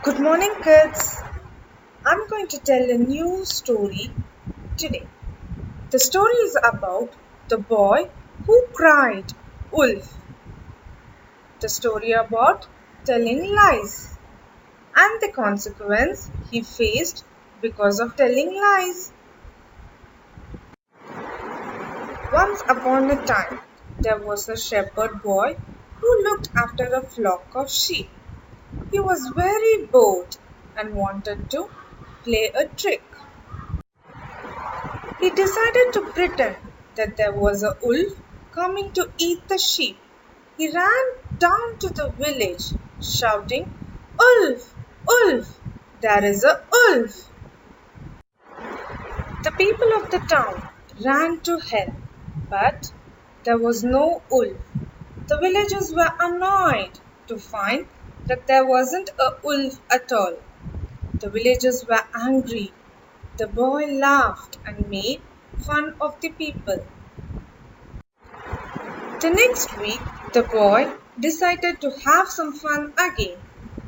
Good morning, kids. I'm going to tell a new story today. The story is about the boy who cried wolf. The story about telling lies and the consequence he faced because of telling lies. Once upon a time, there was a shepherd boy who looked after a flock of sheep. He was very bored and wanted to play a trick. He decided to pretend that there was a wolf coming to eat the sheep. He ran down to the village shouting, "Wolf! Wolf! There is a wolf!" The people of the town ran to help, but there was no wolf. The villagers were annoyed to find that there wasn't a wolf at all. The villagers were angry. The boy laughed and made fun of the people. The next week, the boy decided to have some fun again,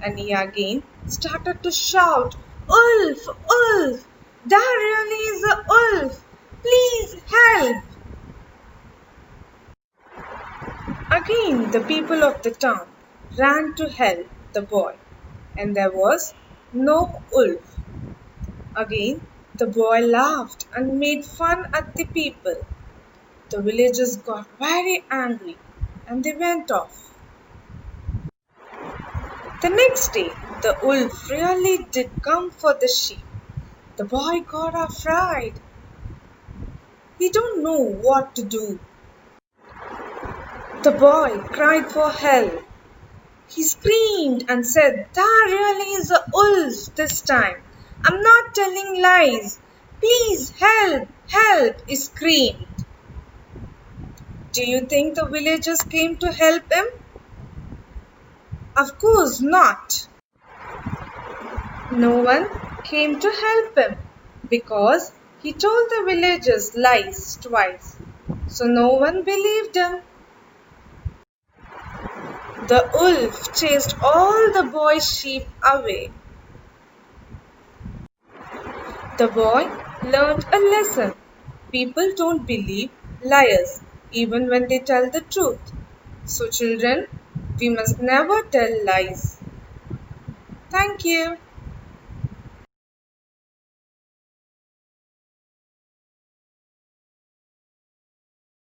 and he again started to shout, "Wolf! Wolf! There really is a wolf! Please help!" Again, the people of the town ran to help the boy, and there was no wolf. Again, the boy laughed and made fun at the people. The villagers got very angry and they went off. The next day, the wolf really did come for the sheep. The boy got afraid. He don't know what to do. The boy cried for help. He screamed and said, "There really is a wolf this time. I'm not telling lies. Please help, help," he screamed. Do you think the villagers came to help him? Of course not. No one came to help him because he told the villagers lies twice. So no one believed him. The wolf chased all the boy's sheep away. The boy learned a lesson. People don't believe liars even when they tell the truth. So children, we must never tell lies. Thank you.